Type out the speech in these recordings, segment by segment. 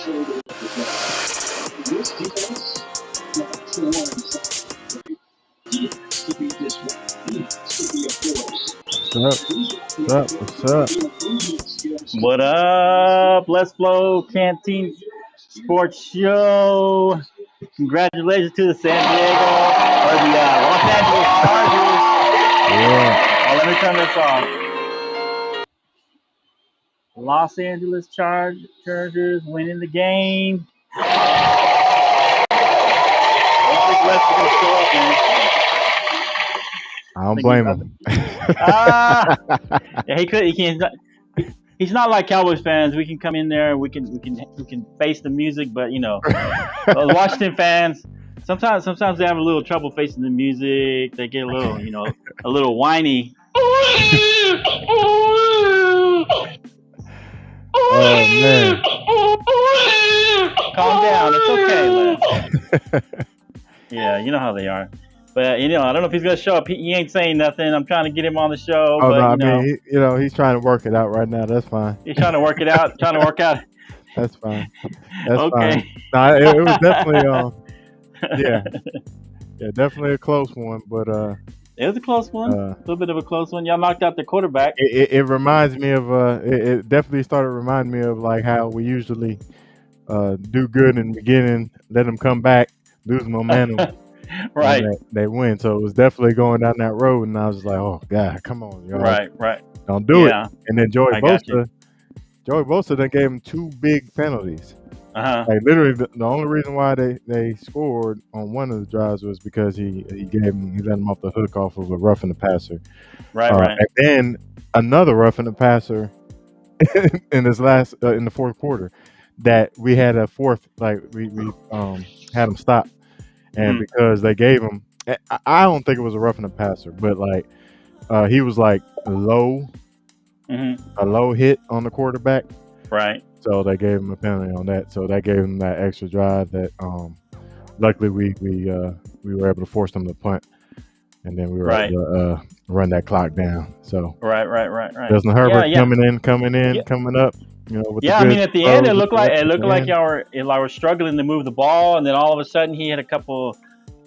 What's up? What up? Let's Flow Canteen Sports Show. Congratulations to the San Diego or the Los Angeles Chargers. Yeah. Oh, let me turn this off. Los Angeles Chargers winning the game. I don't think Wes is gonna show up, man. I don't blame him. Yeah, he could. He can't. He's not like Cowboys fans. We can come in there. We can face the music, but Washington fans. Sometimes they have a little trouble facing the music. They get a little whiny. Oh man. Calm down. It's okay, Les. Yeah, you know how they are. But I don't know if he's gonna show up. He ain't saying nothing. I'm trying to get him on the show. Oh but, no, I mean, he's trying to work it out right now. That's fine. He's trying to work it out. That's fine. That's okay. fine. No, it was definitely definitely a close one. But it was a close one. A little bit of a close one. Y'all knocked out the quarterback. It reminds me of it definitely started reminding me of like how we usually do good in the beginning, let them come back, lose momentum. Right. They win. So it was definitely going down that road, and I was like, "Oh God, come on, y'all! Right. Don't do it." And then Joey Bosa then gave him 2 big penalties. Like literally, the only reason why they scored on one of the drives was because he let him off the hook off of a roughing the passer. Right. And then another roughing the passer in this last in the fourth quarter that we had a fourth, like we had him stop. And because they gave him, I don't think it was a roughing the passer, but like he was like a low hit on the quarterback. Right. So they gave him a penalty on that. So that gave him that extra drive that luckily we were able to force them to punt, and then we were able to run that clock down. So right. Justin Herbert coming up. With I mean, at the end, it looked like y'all were struggling to move the ball, and then all of a sudden he had a couple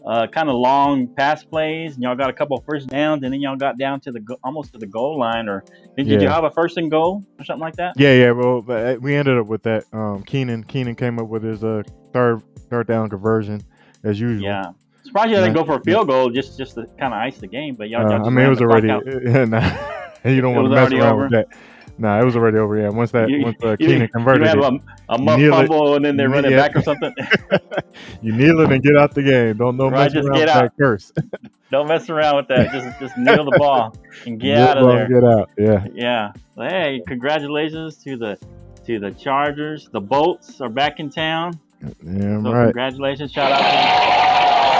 kind of long pass plays, and y'all got a couple of first downs, and then y'all got down to almost to the goal line, or did you have a first and goal or something like that? Yeah. Well, we ended up with that. Keenan came up with his third down conversion as usual. Yeah. Surprised you didn't go for a field goal just to kind of ice the game, but y'all. I mean, it was already. You don't want to mess around with that. No, it was already over. Yeah, once Keenan converted, you have a muff fumble and then they run it back or something. You kneel it and get out the game. Don't mess around with that curse. Don't mess around with that. Just kneel the ball and get out of there. Get out. Yeah. Yeah. Well, hey, congratulations to the Chargers. The Bolts are back in town. Yeah, so right. Congratulations. Shout out to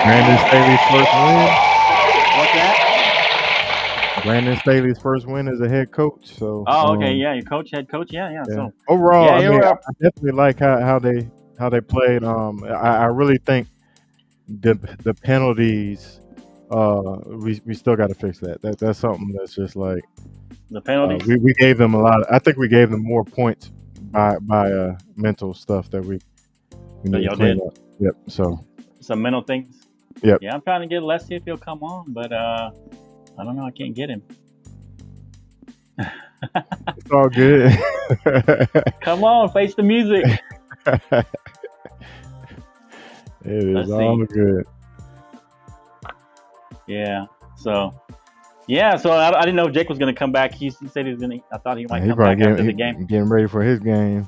Brandon Staley's first win. What's that? Brandon Staley's first win as a head coach. So. Oh, okay, yeah, your head coach, yeah. So overall, I definitely like how they played. I really think the penalties. We still got to fix that. That's something that's just like the penalties. We gave them a lot. I think we gave them more points by mental stuff that we need to clean up. Yep. So some mental things. Yep. Yeah, I'm trying to get Leslie if he'll come on, but I don't know. I can't get him. It's all good. Come on, face the music. It is all good. Yeah. So I didn't know if Jake was going to come back. He said he was going to. I thought he might come back after the game. Getting ready for his game.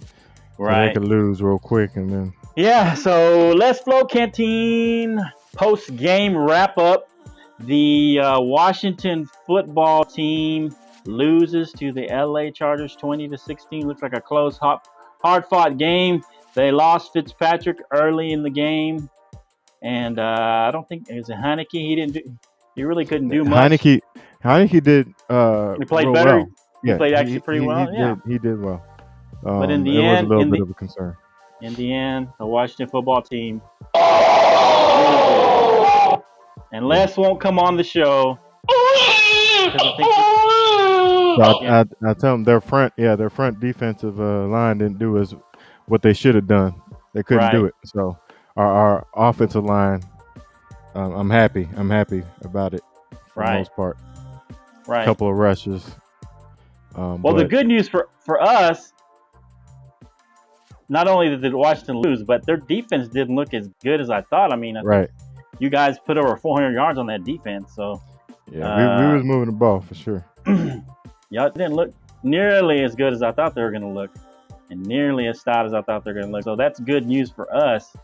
Right. So they could lose real quick and then. Yeah. So Let's Flow Canteen post-game wrap-up. The Washington football team loses to the LA Chargers 20-16. Looks like a close, hard-fought game. They lost Fitzpatrick early in the game, and I don't think it was Heineke. He really couldn't do much. Heineke did. He played better. Well. He played actually pretty well. He did well. But in the end, was a little bit of a concern. In the end, the Washington football team. And Les won't come on the show. I tell them their front defensive line didn't do as what they should have done. They couldn't do Right. it. So our offensive line, I'm happy. I'm happy about it for the Right. most part. Right. Couple of rushes. Well, the good news for us, not only did Washington lose, but their defense didn't look as good as I thought. I mean, I think you guys put over 400 yards on that defense. So yeah, we was moving the ball for sure. Y'all didn't look nearly as good as I thought they were going to look, and nearly as stout as I thought they were going to look. So that's good news for us.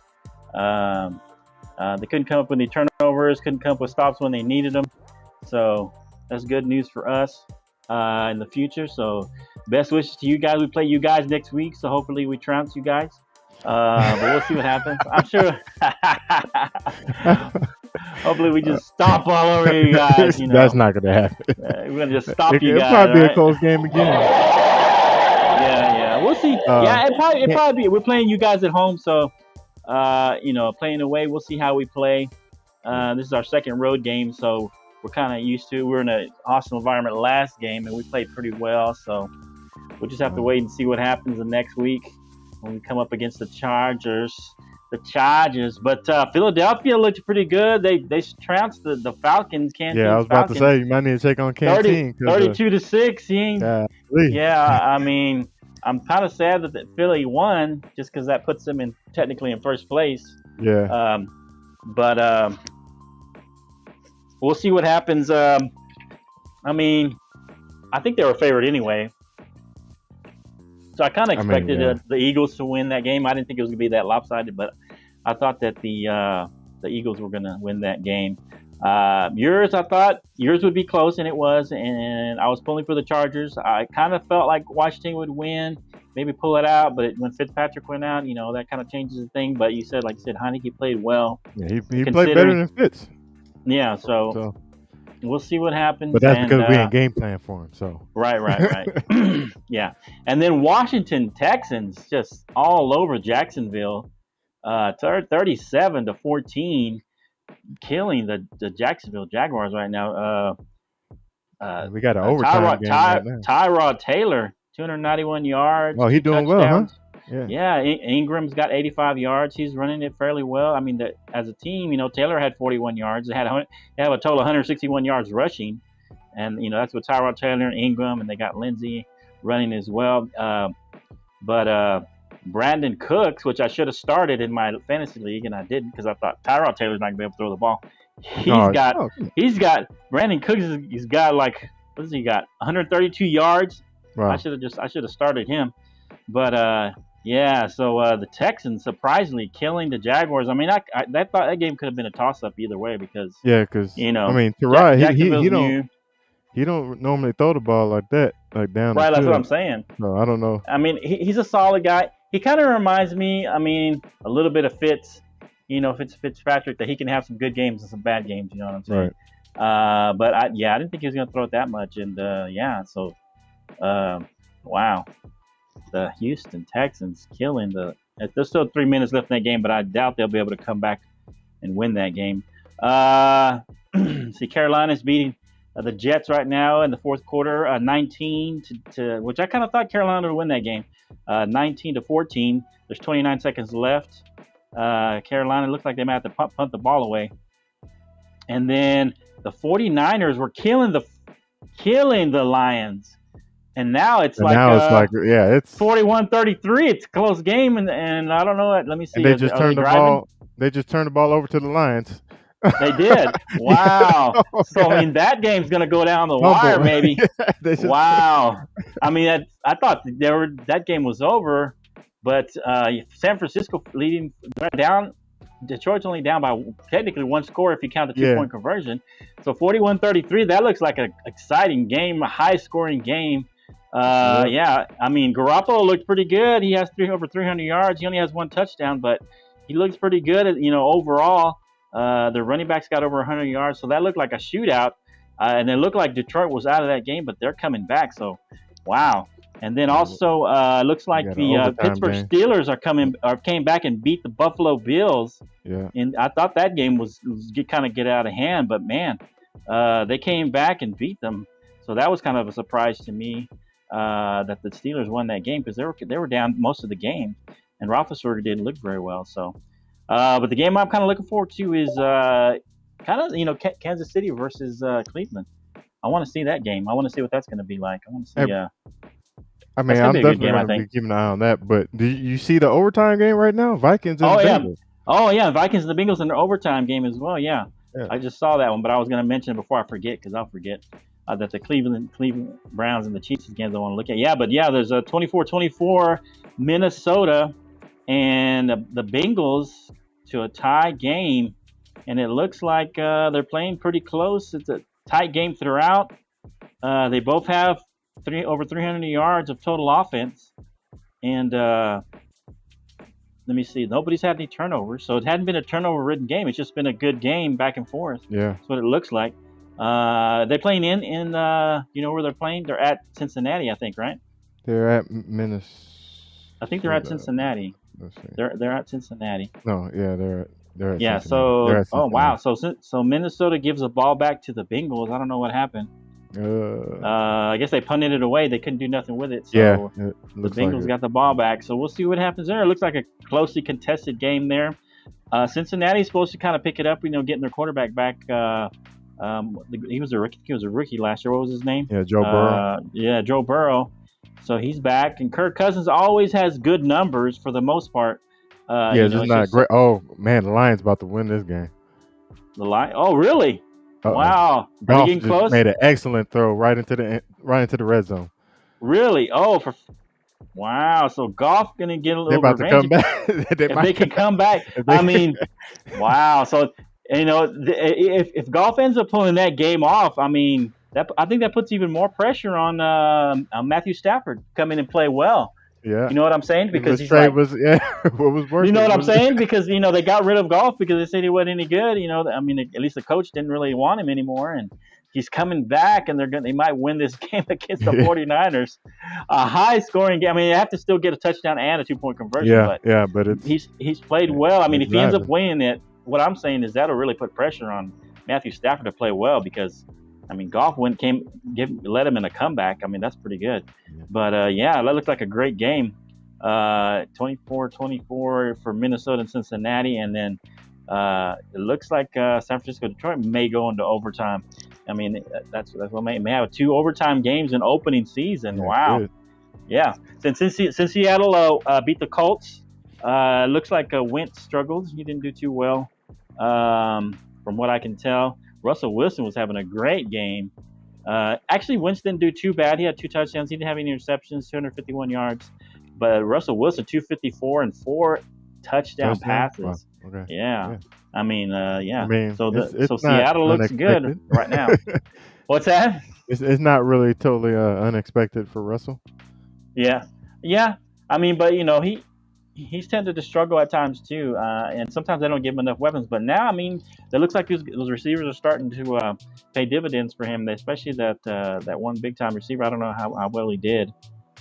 They couldn't come up with any turnovers, couldn't come up with stops when they needed them. So that's good news for us in the future. So best wishes to you guys. We play you guys next week, so hopefully we trounce you guys. But we'll see what happens. I'm sure. Hopefully we just stomp all over you guys. You know, that's not gonna happen. We're gonna just stop you It'll guys. probably be right? a close game again. Yeah, we'll see. Yeah, it probably be. We're playing you guys at home, so playing away. We'll see how we play. This is our second road game, so we're kind of used to. We were in a hostile environment last game, and we played pretty well. So we'll just have to wait and see what happens the next week when we come up against the Chargers. But Philadelphia looked pretty good. They trounced the Falcons. Yeah, I was about to say you might need to take on CANTEEN. 32-6. Yeah, I mean, I'm kind of sad that Philly won just because that puts them technically in first place. Yeah. But we'll see what happens. I mean, I think they were favored anyway. So I kind of expected the Eagles to win that game. I didn't think it was going to be that lopsided, but I thought that the Eagles were going to win that game. I thought yours would be close, and it was. And I was pulling for the Chargers. I kind of felt like Washington would win, maybe pull it out. But when Fitzpatrick went out, that kind of changes the thing. But like you said, Heineke played well. Yeah, he played better than Fitz. Yeah, so we'll see what happens. But that's because we ain't game plan for him. So right. Yeah, and then Washington Texans just all over Jacksonville, 37-14, killing the Jacksonville Jaguars right now. We got an overtime game right now. Tyrod Taylor, 291 yards. Oh, he's doing touchdowns. Well, huh? Yeah, Ingram's got 85 yards. He's running it fairly well. I mean, as a team, Taylor had 41 yards. They have a total of 161 yards rushing, and that's with Tyrod Taylor and Ingram, and they got Lindsey running as well. But Brandon Cooks, which I should have started in my fantasy league, and I didn't because I thought Tyrod Taylor's not gonna be able to throw the ball. He's got Brandon Cooks. He's got like, what has he got? 132 yards. Wow. I should have started him, but yeah. So the Texans surprisingly killing the Jaguars. I mean, I thought that game could have been a toss-up either way because I mean, Tyrod, he don't normally throw the ball like that, like down. Right, that's what I'm saying. No, I don't know. I mean, he's a solid guy. He kind of reminds me, I mean, a little bit of Fitzpatrick, that he can have some good games and some bad games. You know what I'm saying? Right. But I didn't think he was going to throw it that much. And so wow, the Houston Texans killing there's still 3 minutes left in that game, but I doubt they'll be able to come back and win that game. See, Carolina's beating the Jets right now in the fourth quarter, 19 to which I kind of thought Carolina would win that game, 19-14. There's 29 seconds left. Carolina looks like they might have to punt the ball away. And then the 49ers were killing the Lions. And now it's like it's 41-33. It's a close game, and I don't know. Let me see. And they just turned the ball. They just turned the ball over to the Lions. They did. Wow. So I mean, that game's going to go down the wire, maybe. Wow. I mean, I thought that game was over, but San Francisco leading down. Detroit's only down by technically one score if you count the 2-point conversion. So 41-33. That looks like an exciting game, a high-scoring game. I mean, Garoppolo looked pretty good. He has over 300 yards. He only has one touchdown, but he looks pretty good. Overall. The running backs got over 100 yards, so that looked like a shootout. And it looked like Detroit was out of that game, but they're coming back. So, wow. And then also, looks like the Pittsburgh Steelers came back and beat the Buffalo Bills. Yeah. And I thought that game was kind of get out of hand, but man, they came back and beat them. So that was kind of a surprise to me that the Steelers won that game because they were down most of the game. and Roethlisberger didn't look very well. So, but the game I'm kind of looking forward to is kind of Kansas City versus Cleveland. I want to see that game. I want to see what that's going to be like. I want to see. I That's mean, going to I'm be a good definitely game, I going to think. be keeping an eye on that. But do you see the overtime game right now? Vikings and Oh yeah, Bengals. oh yeah, Vikings and the Bengals in their overtime game as well. Yeah, Yeah. I just saw that one, but I was going to mention it before I forget because I'll forget that the Cleveland Browns and the Chiefs games I want to look at. Yeah, but yeah, there's a 24-24 Minnesota and the Bengals to a tie game, and it looks like they're playing pretty close. It's a tight game throughout. They both have over 300 yards of total offense, and let me see. Nobody's had any turnovers, so it hadn't been a turnover-ridden game. It's just been a good game back and forth. Yeah. That's what it looks like. They're playing in you know where they're playing? They're at Cincinnati, I think, right? They're at Minnesota. I think they're at Cincinnati. Let's see. They're at Cincinnati. No, yeah, they're at Yeah. Cincinnati. Oh wow. So Minnesota gives the ball back to the Bengals. I don't know what happened. I guess they punted it away. They couldn't do nothing with it. So yeah, the Bengals got the ball back. So we'll see what happens there. It looks like a closely contested game there. Cincinnati's supposed to kind of pick it up, getting their quarterback back. He was a rookie. He was a rookie last year. What was his name? Yeah, Joe Burrow. Yeah, Joe Burrow. So he's back, and Kirk Cousins always has good numbers for the most part. Just not great. Oh man, the Lions about to win this game. The Lions. Oh really? Uh-oh. Wow. Goff getting close? Made an excellent throw right into the red zone. Really? Oh, wow. So Goff gonna get a little. They're about revenge to come back. if they can come back. I mean, wow. So if Goff ends up pulling that game off, I mean, I think that puts even more pressure on Matthew Stafford to come in and play well. Yeah. You know what I'm saying? Because he's what was working? You know what I'm saying? Because they got rid of Goff because they said he wasn't any good. I mean, at least the coach didn't really want him anymore, and he's coming back, and they might win this game against the 49ers. A high scoring game. I mean, they have to still get a touchdown and a 2-point conversion. But he's played well. I mean, if he ends up winning it, what I'm saying is that'll really put pressure on Matthew Stafford to play well because. I mean, Goff led him in a comeback. I mean, that's pretty good. But, that looked like a great game. 24-24 for Minnesota and Cincinnati. And then it looks like San Francisco-Detroit may go into overtime. I mean, that's what may have 2 overtime games in opening season. Wow. Good. Yeah. Since Seattle beat the Colts, looks like Wentz struggled. He didn't do too well from what I can tell. Russell Wilson was having a great game. Actually, Wentz didn't do too bad. He had 2 touchdowns. He didn't have any interceptions, 251 yards. But Russell Wilson, 254 and 4 touchdown passes. Wow. Okay. Yeah. I mean, So Seattle looks good right now. What's that? It's not really totally unexpected for Russell. Yeah. I mean, but he's tended to struggle at times too, and sometimes they don't give him enough weapons. But now, I mean, it looks like those receivers are starting to pay dividends for him. Especially that one big time receiver. I don't know how well he did.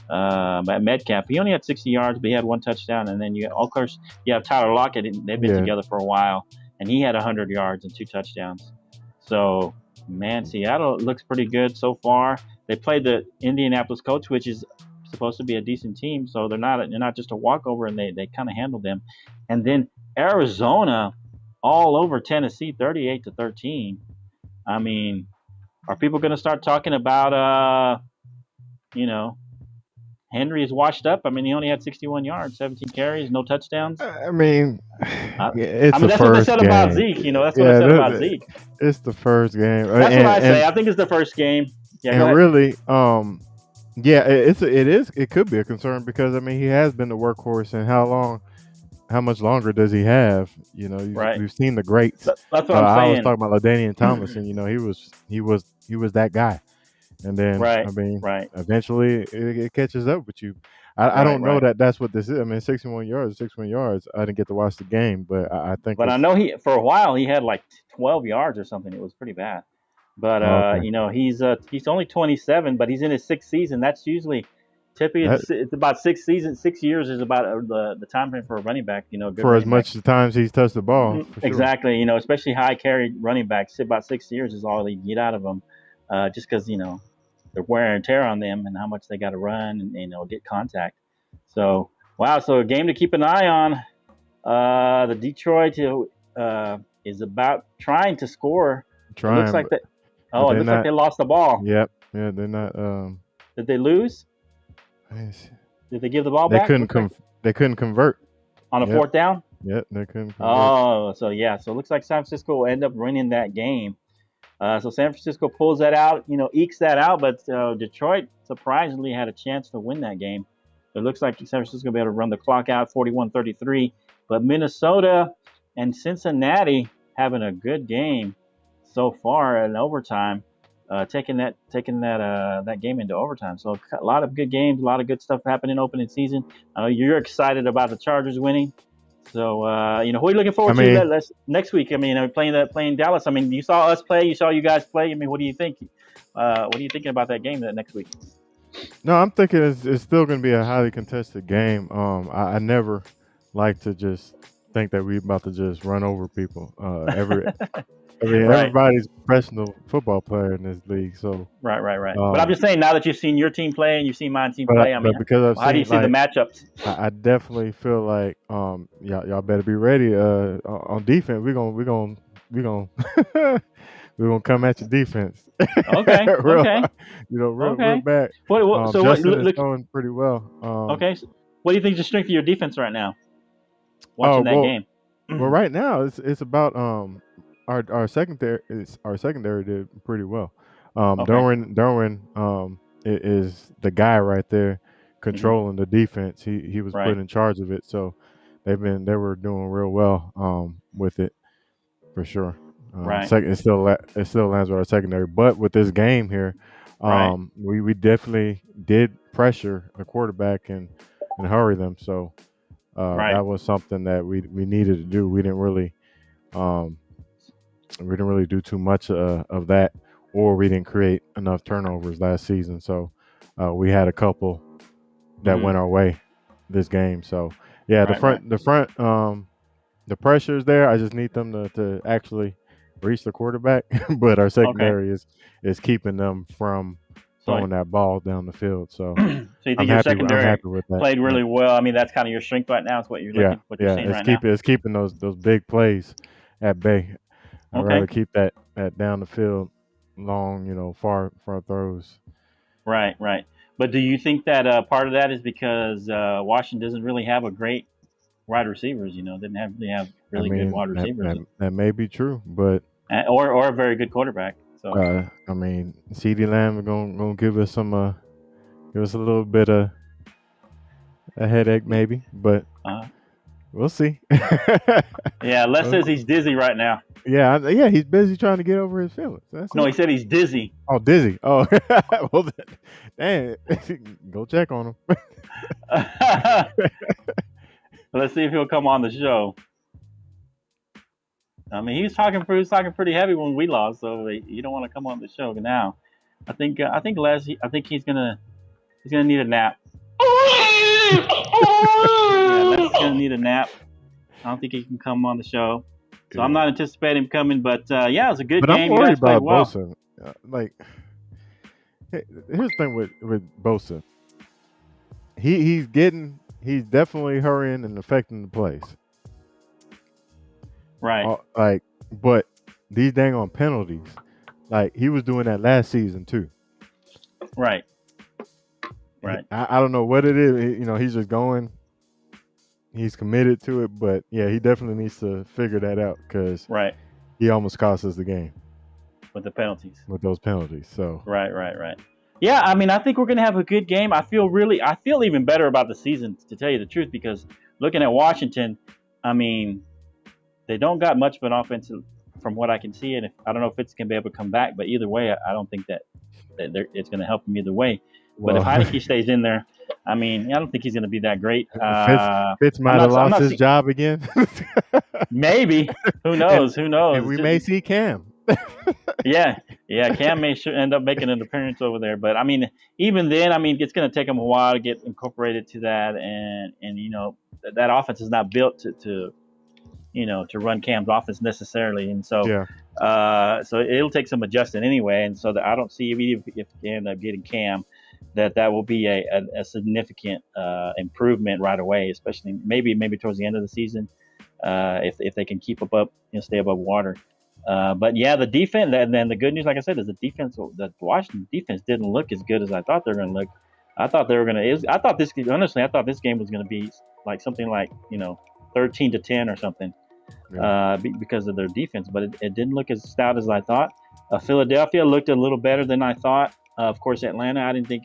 At Metcalf, he only had 60 yards, but he had 1 touchdown. And then of course, you have Tyler Lockett. They've been together for a while, and he had 100 yards and 2 touchdowns. So, man, Seattle looks pretty good so far. They played the Indianapolis Colts, which is supposed to be a decent team, so they're not just a walkover, and they kind of handled them. And then Arizona all over Tennessee, 38-13. I mean, are people going to start talking about Henry is washed up? I mean, he only had 61 yards, 17 carries, no touchdowns. I mean, that's what they said about Zeke. That's what they said about Zeke. It's the first game. That's what I say. I think it's the first game. Yeah, and really, it could be a concern because I mean he has been the workhorse, and how much longer does he have? Right. We've seen the greats. That's what I'm saying. I was talking about LaDainian Thomas, and he was that guy, and then eventually it catches up with you. I don't know that's what this is. I mean, 61 yards. I didn't get to watch the game, but I think. But I know for a while he had like 12 yards or something. It was pretty bad. But he's only 27, but he's in his 6th season. That's usually typically it's about 6 seasons. 6 years is about the time frame for a running back. Good for as much times he's touched the ball. Exactly. Sure. Especially high carry running backs. About 6 years is all they get out of them, just because the wear and tear on them and how much they got to run and get contact. So Wow, so a game to keep an eye on. The Detroit is about trying to score. It looks Trying, like but that. but Oh, it they're looks like not. they lost the ball. Yep. Yeah, they're not. Did they lose? Yes. Did they give the ball They back? couldn't Looks like they couldn't convert. on a Yep. fourth down. Yep. They couldn't convert. Oh, so yeah, so it looks like San Francisco will end up winning that game. So San Francisco pulls that out, ekes that out, but Detroit surprisingly had a chance to win that game. It looks like San Francisco will be able to run the clock out 41-33, but Minnesota and Cincinnati having a good game so far in overtime, taking that game into overtime. So a lot of good games, a lot of good stuff happening opening season. I know you're excited about the Chargers winning. So who are you looking I forward to mean, next week? I mean, playing Dallas. I mean, you saw us play, you saw you guys play. I mean, what do you think? What are you thinking about that game that next week? no, I'm thinking it's still going to be a highly contested game. I never like to just think that we're about to just run over people. Right, Everybody's a professional football player in this league. So, right. But I'm um, just saying, now that you've seen your team play and you've seen my team play, I mean, but because I've how do you seen see the matchups? I definitely feel like y'all better be ready. On defense, we gonna we're gonna come at your defense. Okay, real, okay, real okay. bad. So what? Justin is Look, throwing pretty well. okay. So what do you think is the strength of your defense right now? Oh Watching that game. well, right now it's about our secondary did pretty well. Okay. Derwin is the guy right there Hmm. controlling the defense. He was put Right, in charge of it, so they were doing real well with it for sure. right, Second, it still lands with our secondary, but with this game here, right, we definitely did pressure the quarterback and hurry them. So right. that was something that we needed to do. Um, we didn't really do too much of that, or we didn't create enough turnovers last season. So we had a couple that Hmm. went our way this game. So yeah, Right. the pressure is there. I just need them to actually reach the quarterback, but our Okay. secondary is keeping them from So throwing that ball down the field. So so you think your I'm secondary happy with that. played Yeah. really well? I mean, that's kind of your strength right now. Is what you're Yeah, looking, what you're yeah, seeing right now. it's keeping those big plays at bay. I'd Okay. rather keep that down the field, long, far throws. Right. But do you think that part of that is because Washington doesn't really have a great wide receivers? Didn't have really have I really good mean, wide receivers, that may be true, but or a very good quarterback. So I mean, CeeDee Lamb is gonna give us a little bit of a headache, maybe, but uh, we'll see. yeah, Les We'll says he's dizzy right now. yeah, he's busy trying to get over his feelings. That's No, he it. said he's dizzy. Oh, dizzy. Oh, well, dang. Go check on him. Let's see if he'll come on the show. I mean, he was talking pretty heavy when we lost, so you don't want to come on the show now. I think Les, I think he's gonna need a nap. Yeah, Les is gonna need a nap. I don't think he can come on the show, so I'm Yeah, not anticipating him coming. But yeah, it was a good but I'm game. You worried guys played about well. Bosa. Like, here's the thing with Bosa. He's definitely hurrying and affecting the plays. Right, Like, but these dang on penalties. Like he was doing that last season too. right, right, I don't know what it is. He's just going. He's committed to it, but yeah, he definitely needs to figure that out because right. he almost cost us the game With the penalties. with those penalties. So Right. Yeah, I mean, I think we're gonna have a good game. I feel even better about the season, to tell you the truth, because looking at Washington, I mean, they don't got much of an offense from what I can see, and I don't know if it's gonna be able to come back. But either way, I don't think that it's gonna help them either way. But if well, Heineke stays in there, I mean, I don't think he's gonna be that great. Fitz I'm might have not. I'm lost not his seeing. job again, Maybe. Who and knows? Who and knows? we may see Cam. Yeah, Cam may should end up making an appearance over there, but I mean, even then, I mean, it's going to take him a while to get incorporated to that, and that offense is not built to run Cam's offense necessarily, and so Yeah, so it'll take some adjusting anyway, and so I don't see if they end up getting Cam. that will be a significant improvement right away, especially maybe towards the end of the season, if they can keep up, stay above water. But yeah, the defense, and then the good news, like I said, is the Washington defense didn't look as good as I thought they were going to look. I thought they were going to. I thought this game was going to be like something like 13-10 or something, because of their defense. But it didn't look as stout as I thought. Philadelphia looked a little better than I thought. Of course, Atlanta, I didn't think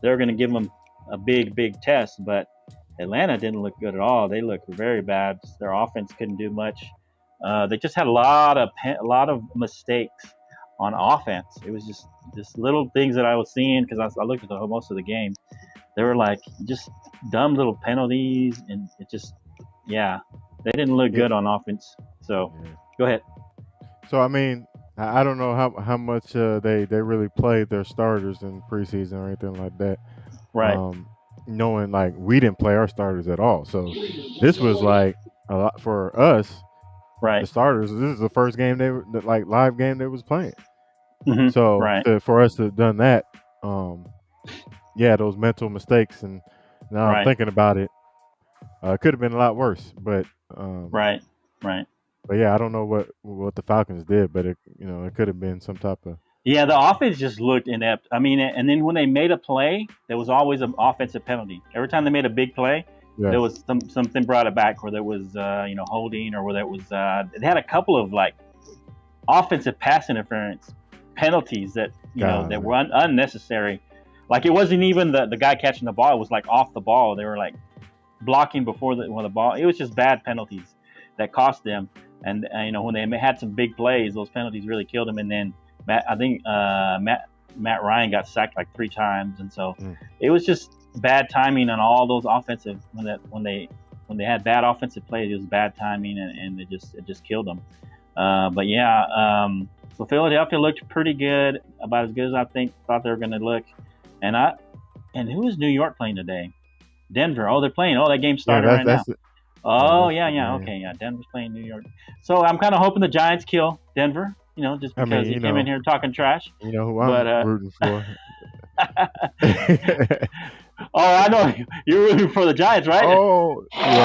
they were going to give them a big test, but Atlanta didn't look good at all. They looked very bad. Their offense couldn't do much. They just had a lot of mistakes on offense. It was just little things that I was seeing, because I looked at most of the game. They were like just dumb little penalties, and it just they didn't look good on offense. So go ahead. So I mean, I don't know how much they really played their starters in preseason or anything like that. Right. Knowing like we didn't play our starters at all, so this was like a lot for us. Right. The starters. This is the first game live game they was playing. Mm-hmm. So for us to have done that, those mental mistakes, and now I'm thinking about it, it could have been a lot worse. But right. But yeah, I don't know what the Falcons did, but it could have been some type of. Yeah, the offense just looked inept. I mean, and then when they made a play, there was always an offensive penalty. Every time they made a big play, there was something brought it back, where there was holding, or where there was they had a couple of like offensive pass interference penalties that that were unnecessary. Like it wasn't even the guy catching the ball; it was like off the ball. They were like blocking before the ball. It was just bad penalties that cost them. And when they had some big plays, those penalties really killed them. And then Matt Ryan got sacked like 3 times, and so it was just bad timing on all those offensive when they had bad offensive plays. It was bad timing, and it just killed them. So Philadelphia looked pretty good, about as good as I thought they were going to look. And who is New York playing today? Denver. Oh, they're playing. Oh, that game started right now. Okay, Denver's playing New York. So I'm kind of hoping the Giants kill Denver, just because he came in here talking trash. You know who I'm rooting for. Oh, I know. You're rooting for the Giants, right? Oh, yeah.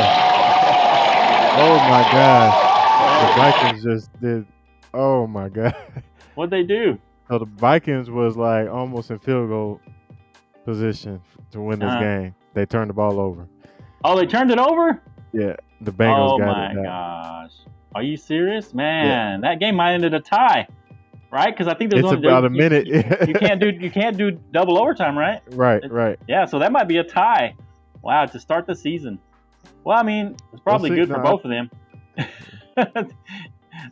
Oh, my gosh. The Vikings just did. Oh, my God. What'd they do? So the Vikings was like almost in field goal position to win this game. They turned the ball over. Oh, they turned it over? Yeah, the Bengals got it. Oh my gosh, are you serious, man? Yeah. That game might end in a tie, right? Because I think there's only about a minute. You can't do double overtime, right? Right. Yeah, so that might be a tie. Wow, to start the season. Well, I mean, it's probably good for both of them.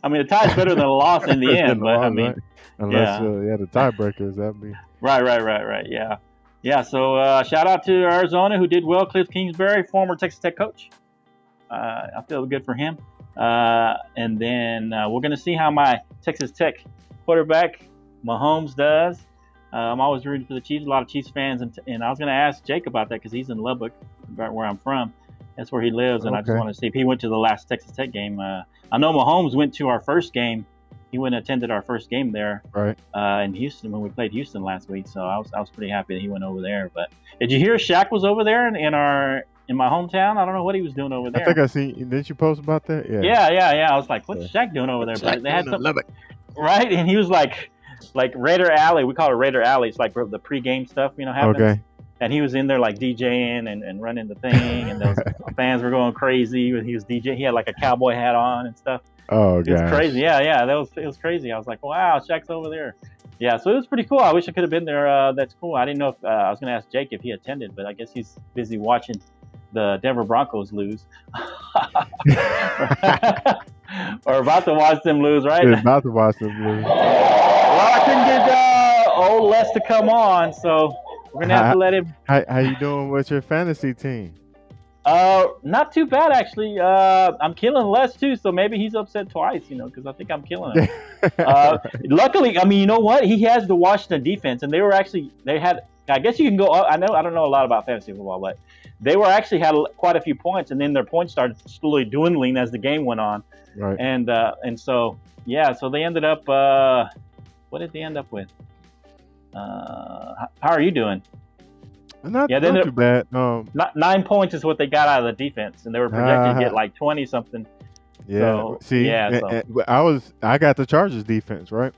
I mean, a tie is better than a loss in the end, but I mean, right? Unless the tiebreakers, that'd be right. Yeah. So shout out to Arizona, who did well. Cliff Kingsbury, former Texas Tech coach. I feel good for him. And then we're going to see how my Texas Tech quarterback, Mahomes, does. I'm always rooting for the Chiefs. A lot of Chiefs fans. And I was going to ask Jake about that, because he's in Lubbock, where I'm from. That's where he lives. And I just want to see if he went to the last Texas Tech game. I know Mahomes went to our first game. He went and attended our first game there in Houston when we played Houston last week. So I was pretty happy that he went over there. But did you hear Shaq was over there in my hometown? I don't know what he was doing over there. I think I seen. Didn't you post about that? Yeah. I was like, what's Shaq doing over there? But they had something, right? And he was like Raider Alley. We call it Raider Alley. It's like the pregame stuff, happens. Okay. And he was in there like DJing and running the thing, and those fans were going crazy when he was DJing. He had like a cowboy hat on and stuff. Oh, it was crazy. Yeah. It was crazy. I was like, wow, Shaq's over there. Yeah, so it was pretty cool. I wish I could have been there. That's cool. I didn't know if I was going to ask Jake if he attended, but I guess he's busy watching the Denver Broncos lose. Or about to watch them lose, right? They're about to watch them lose. Well, I couldn't get old Les to come on, so we're going to have to let him. How you doing with your fantasy team? Not too bad, actually. I'm killing Les too, so maybe he's upset twice, because I think I'm killing him. Luckily, I mean, you know what? He has the Washington defense, and they had. I guess you can go. I don't know a lot about fantasy football, but they had quite a few points, and then their points started slowly dwindling as the game went on. Right. And so so they ended up. What did they end up with? How are you doing? Not Yeah, not too bad. 9 points is what they got out of the defense, and they were projected to get like 20 something. Yeah. So See, yeah, so I got the Chargers defense right.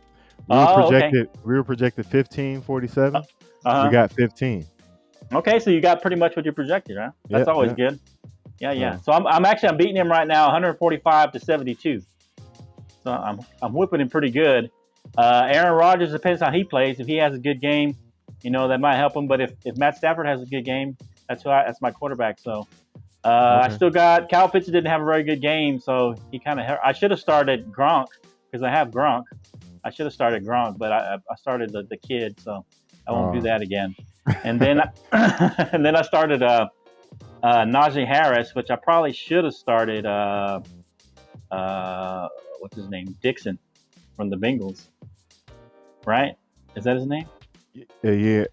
okay, We were projected 15-47. We uh-huh. got 15. Okay, so you got pretty much what you projected, huh? That's Yeah, always yeah. good. Yeah, yeah. So So I'm beating him right now, 145-72. So I'm whipping him pretty good. Aaron Rodgers depends how he plays. If he has a good game, that might help him. But if Matt Stafford has a good game, that's my quarterback. So I okay. still got Kyle Pitts didn't have a very good game, so he kind of. I should have started Gronk because I have Gronk. I should have started Gronk, but I started the kid, so I won't do that again. And then and then I started Najee Harris, which I probably should have started. What's his name? Dixon from the Bengals, right? Is that his name? Yeah, yeah.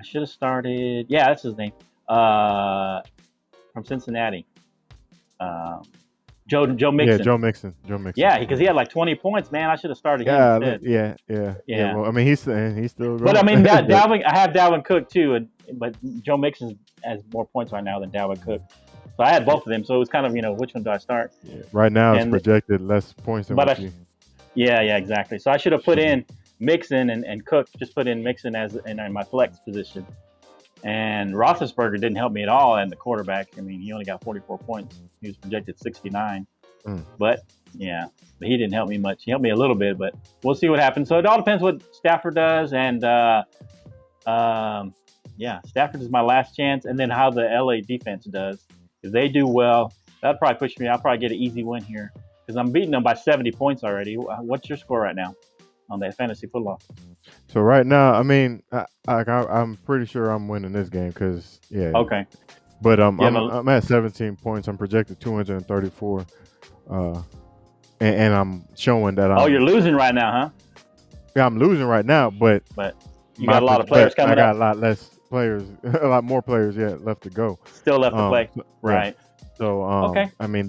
I should have started. Yeah, that's his name. From Cincinnati. Um, Joe Yeah, Mixon. Joe Mixon. Joe Mixon. Yeah, because he had like 20 points. Man, I should have started him Yeah, instead. yeah. Well, I mean, he's still. But I going. mean, Dalvin. I have Dalvin Cook too, but Joe Mixon has more points right now than Dalvin Cook. So I had both of them. So it was kind of, which one do I start? Yeah. Right now, it's And- projected less points than But what you. Yeah, exactly. So I should have put in Mixon and Cook. Just put in Mixon as in my flex position. And Roethlisberger didn't help me at all. And the quarterback, I mean, he only got 44 points. He was projected 69. But yeah, he didn't help me much. He helped me a little bit, but we'll see what happens. So it all depends what Stafford does, and Stafford is my last chance, and then how the LA defense does. If they do well, that'll probably push me. I'll probably get an easy win here because I'm beating them by 70 points already. What's your score right now on that fantasy football? So right now, I mean, I'm pretty sure I'm winning this game because Okay. But I'm at 17 points. I'm projected 234, and I'm showing that I'm. Oh, you're losing right now, huh? Yeah, I'm losing right now, but you got a lot of players coming up. I got a lot less players, a lot more players left to go. Still left to play, so, right? Yeah. So okay. I mean,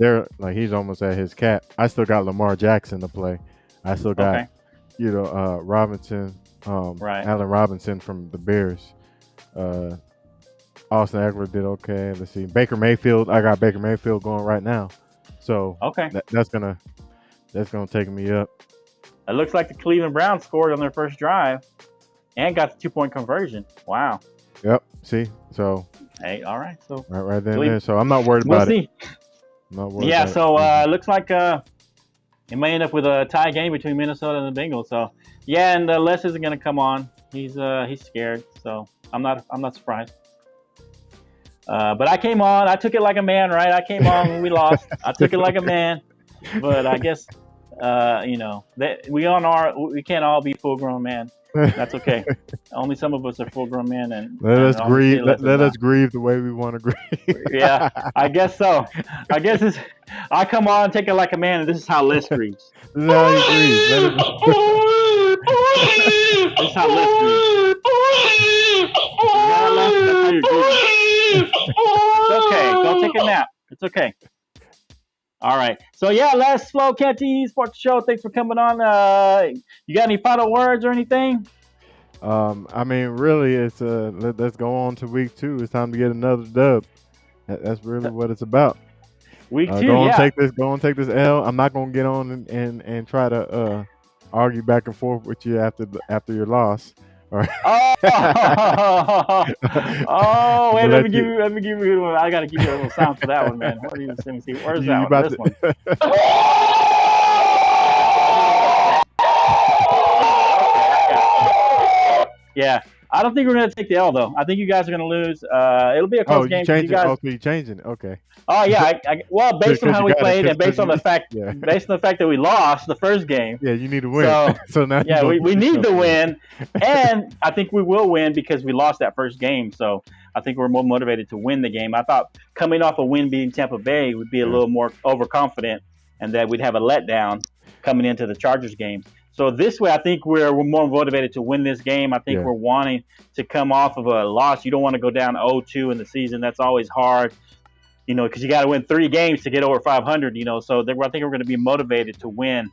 he's almost at his cap. I still got Lamar Jackson to play. I still got Robinson, right. Allen Robinson from the Bears. Austin Eckler did okay. Let's see, Baker Mayfield. I got Baker Mayfield going right now, so that's gonna take me up. It looks like the Cleveland Browns scored on their first drive and got the 2-point conversion. Wow. Yep. See, so hey, all right, so right there. So I'm not worried about it. I'm not worried. Yeah. So it looks like it may end up with a tie game between Minnesota and the Bengals. So yeah, and Les isn't gonna come on. He's scared. So I'm not surprised. But I came on. I took it like a man, right? I came on when we lost. I took it like a man. But I guess, that we can't all be full-grown men. That's okay. Only some of us are full-grown men, and let us grieve. Let us grieve the way we want to grieve. Yeah, I guess so. I guess I come on, take it like a man, and this is how Les grieves. This is how he grieves. This is how Les grieves. Yeah, Les, that's how you're grieving. It's okay. Go take a nap. It's okay. All right. So yeah, last FLO CANTEEN Sports Show. Thanks for coming on. You got any final words or anything? I mean, really, it's let's go on to week 2. It's time to get another dub. That's really what it's about. Week 2, go on, take this L. I'm not gonna get on and try to argue back and forth with you after your loss. All right. Wait, let me give you a good one. I gotta give you a little sound for that one, man. Let me see. Where's that one? This one. Yeah. I don't think we're going to take the L, though. I think you guys are going to lose. It'll be a close game. So you're changing it. Okay. Oh, yeah. Well, based on how we played and based on the fact that we lost the first game. Yeah, you need to win. So now we need to win. And I think we will win because we lost that first game. So I think we're more motivated to win the game. I thought coming off a win beating Tampa Bay would be a little more overconfident and that we'd have a letdown coming into the Chargers game. So this way, I think we're more motivated to win this game. I think we're wanting to come off of a loss. You don't want to go down 0-2 in the season. That's always hard, because you got to win 3 games to get over 500. So I think we're going to be motivated to win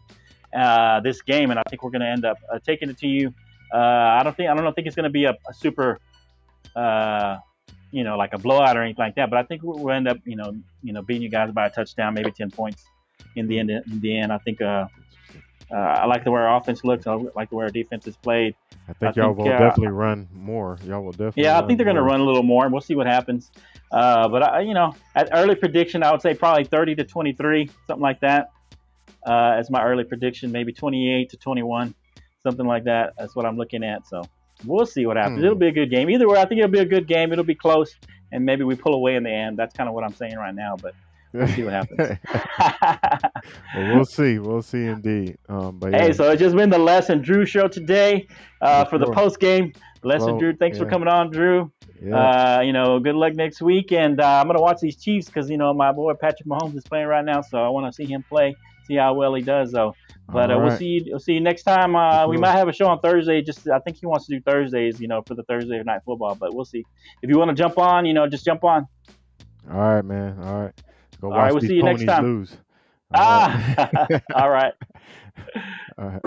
this game, and I think we're going to end up taking it to you. I don't think it's going to be a super like a blowout or anything like that. But I think we'll end up, beating you guys by a touchdown, maybe 10 points in the end. In the end, I think I like the way our offense looks. I like the way our defense is played. I think y'all will definitely run more. Y'all will definitely. Yeah, I think they're going to run a little more. We'll see what happens. But at early prediction, I would say probably 30-23, something like that. As my early prediction, maybe 28-21, something like that. That's what I'm looking at. So we'll see what happens. It'll be a good game. Either way, I think it'll be a good game. It'll be close, and maybe we pull away in the end. That's kind of what I'm saying right now. But we'll see what happens. Well, we'll see. We'll see indeed. But yeah. Hey, so it's just been the Les and Drew show today for the post game. Les and Drew, thanks for coming on, Drew. Yeah. Good luck next week, and I'm gonna watch these Chiefs because my boy Patrick Mahomes is playing right now, so I want to see him play, see how well he does, though. But right. We'll see you next time. We might have a show on Thursday. I think he wants to do Thursdays, for the Thursday night football. But we'll see. If you want to jump on, just jump on. All right, man. All right. Go watch all right. We'll see you next time. Lose. All right. All right. All right.